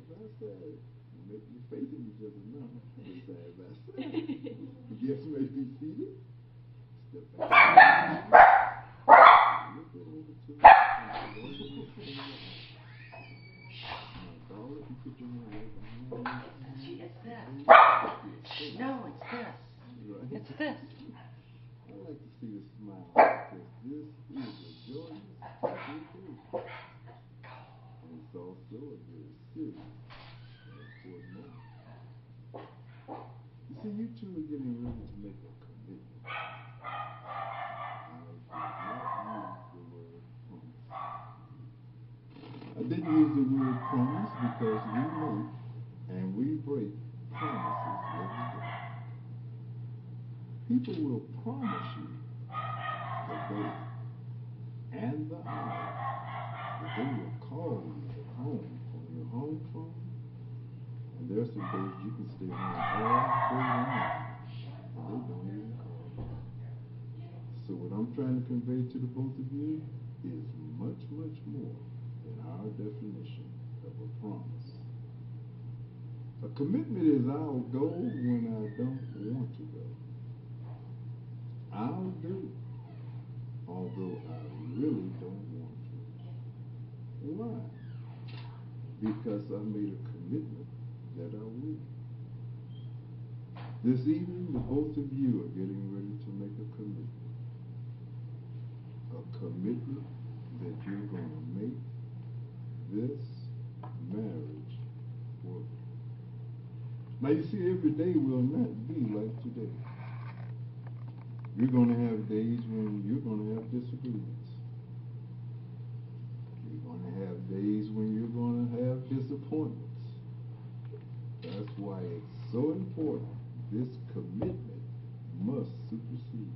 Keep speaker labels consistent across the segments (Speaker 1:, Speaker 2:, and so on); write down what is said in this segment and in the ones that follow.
Speaker 1: by side. Make you facing each other now. Side by side. Yes, may be seated. Step back. Look it over to me. Darla, you put your hand right behind you.
Speaker 2: It's this. No, it's this.
Speaker 1: Right.
Speaker 2: It's this.
Speaker 1: I like to see the smile because this is a joyous day. And it's also a very serious and important moment. You see, you two are getting ready to make a commitment. I did not use the word promise because we make and we break promises every day. People will promise you the day and the hour that they will call you at home on your home phone. And there are some days you can stay home all day long and they don't even call you. So what I'm trying to convey to the both of you is much, much more than our definition of a promise. A commitment is I'll go when I don't want to go. I'll do, although I really don't want to. Why? Because I made a commitment that I will. This evening, the both of you are getting ready to make a commitment. A commitment that you're going to make this marriage work. Now you see, every day will not be like today. You're going to have days when you're going to have disagreements. You're going to have days when you're going to have disappointments. That's why it's so important. This commitment must supersede.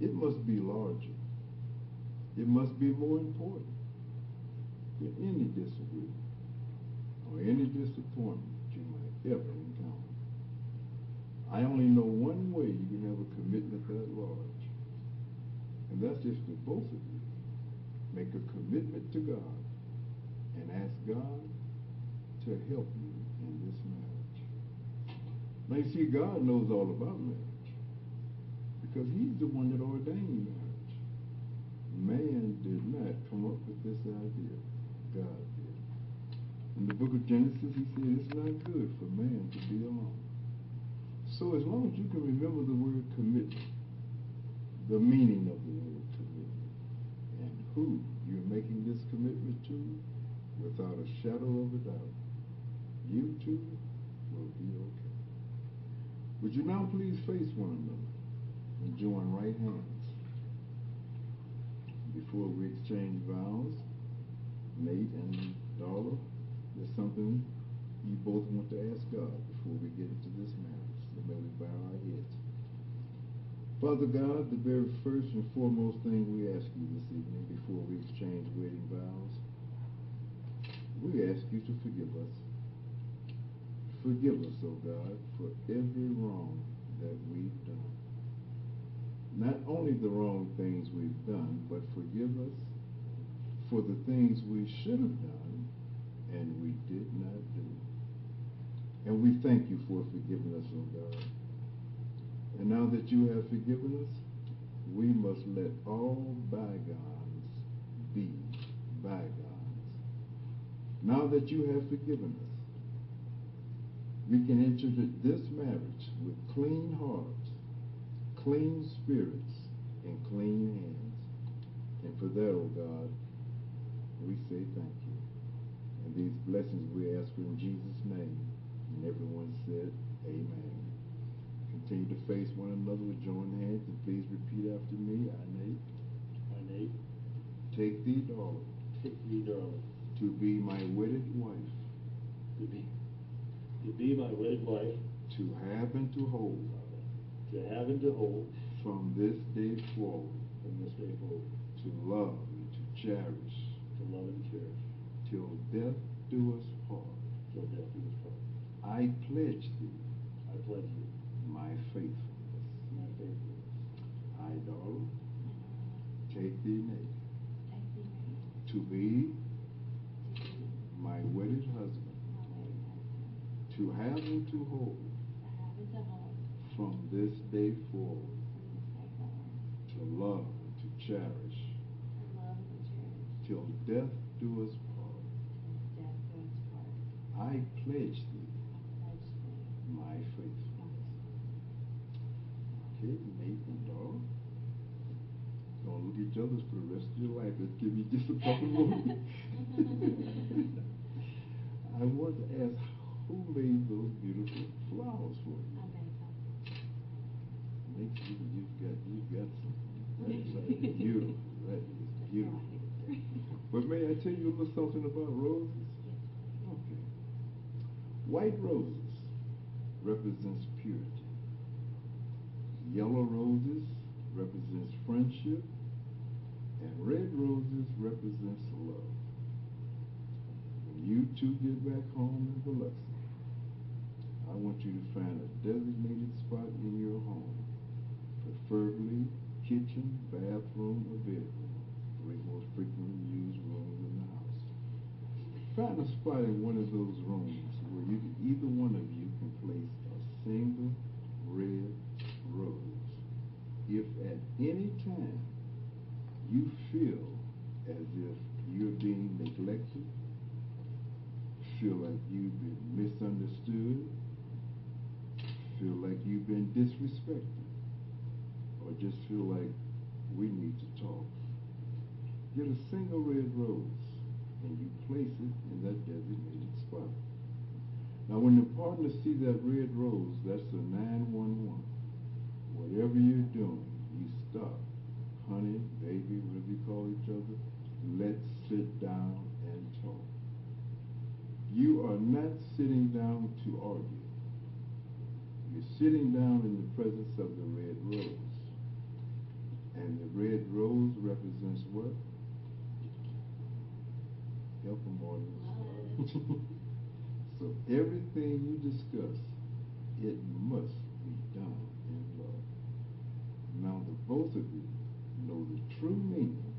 Speaker 1: It must be larger. It must be more important than any disagreement or any disappointment you might ever encounter. I only know one way you can have a commitment that large, and that's if the both of you make a commitment to God and ask God to help you in this marriage. Now you see, God knows all about marriage because He's the one that ordained marriage. Man did not come up with this idea. God did. In the book of Genesis, He said it's not good for man to be alone. So as long as you can remember the word commitment, the meaning of the word commitment, and who you're making this commitment to, without a shadow of a doubt, you two will be okay. Would you now please face one another and join right hands? Before we exchange vows, Nate and Darla, there's something you both want to ask God before we get into this marriage. So may we bow our heads. Father God, the very first and foremost thing we ask you this evening before we exchange wedding vows, we ask you to forgive us. Forgive us, oh God, for every wrong that we've done. Not only the wrong things we've done, but forgive us for the things we should have done and we did not do. And we thank you for forgiving us, oh God. And now that you have forgiven us, we must let all bygones be bygones. Now that you have forgiven us, we can enter this marriage with clean hearts, clean spirits, and clean hands. And for that, oh God, we say thank you. And these blessings we ask for in Jesus' name. And everyone said, amen. Continue to face one another with joined hands, and please repeat after me. I, Nate.
Speaker 3: I, Nate.
Speaker 1: Take thee, Darla.
Speaker 3: Take thee, Darla.
Speaker 1: To be my wedded wife.
Speaker 3: To be my wedded wife.
Speaker 1: To have and to hold.
Speaker 3: To have and to hold.
Speaker 1: From this day forward.
Speaker 3: From this day forward.
Speaker 1: To love and to cherish.
Speaker 3: To love and cherish.
Speaker 1: Till death do us part.
Speaker 3: Till death do us part.
Speaker 1: I pledge thee.
Speaker 3: I pledge thee.
Speaker 1: My faithfulness.
Speaker 3: My faithfulness.
Speaker 1: I, Darla. Take thee, Nate.
Speaker 4: Take thee, Nate.
Speaker 1: To be my wedded husband.
Speaker 4: My
Speaker 1: to have and to hold from this day forward, to love and to cherish till death do us part. I pledge thee my faithfulness. Okay, Nate and Darla, don't look at each other for the rest of your life. Let's give you just a couple more. I want to ask, who made those beautiful flowers for you? You've got something. That's beautiful. That is beautiful. But may I tell you a little something about roses? Okay. White roses represents purity. Yellow roses represents friendship. And red roses represents love. When you two get back home in Biloxi, I want you to find a designated spot in your home, preferably kitchen, bathroom, or bedroom, three most frequently used rooms in the house. Find a spot in one of those rooms where either one of you can place a single red rose. If at any time you feel as if you're being neglected, feel like you've been misunderstood, feel like you've been disrespected, or just feel like we need to talk, get a single red rose and you place it in that designated spot. Now when the partners see that red rose, that's a 911. Whatever you're doing, you stop. Honey, baby, whatever you call each other, let's sit down and talk. You are not sitting down to argue. You're sitting down in the presence of the red rose. And the red rose represents what? Help them, audience. So everything you discuss, it must be done in love. Now the both of you know the true meaning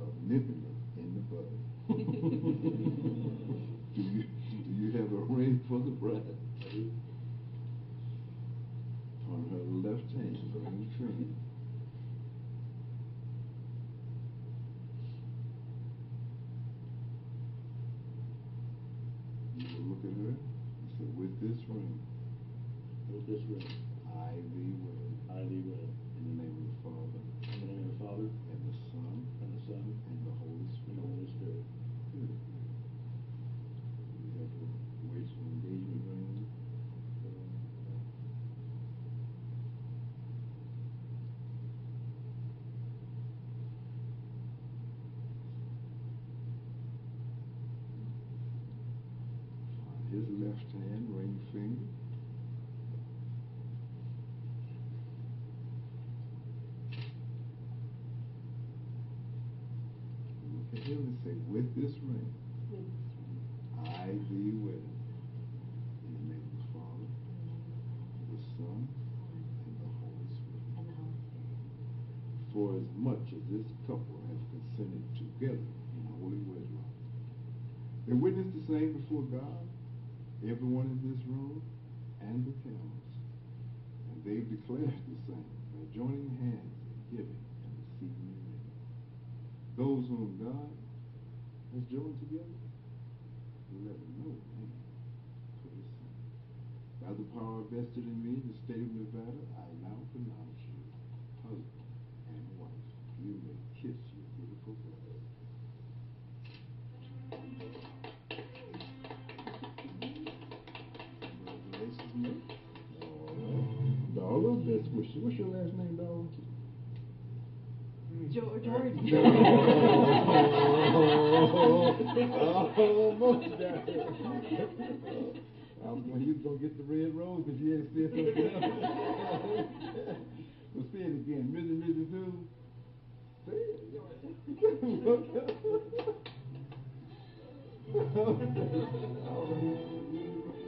Speaker 1: of nipping it in the bud. do you have a ring for the bride? On her left hand, ring finger. You will look at her and say, with this ring, I thee wed. In the name of the Father, and the Son, and the Holy Spirit. Good. You have to wait for engagement ring. On his left hand, ring finger. Look at him and say, with this ring, I thee wed. In the name of the Father, the Son, and the Holy Spirit. For as much as this couple have consented together in holy wedlock, they witness the same before God, everyone in this room, and the cameras. And they've declared the same by joining hands in giving and receiving the ring. Those whom God has joined together, let no man put asunder. By the power vested in me, the state of Nevada, I now pronounce you husband and wife. You may kiss your beautiful bride. Congratulations, Nate. All right. Darla, best wishes. What's your last name, Darla?
Speaker 2: Jourdan.
Speaker 1: Almost got it. I was when you was gonna get the red rose if you had said something else. Well, say it again. Mrs. Who? Say it.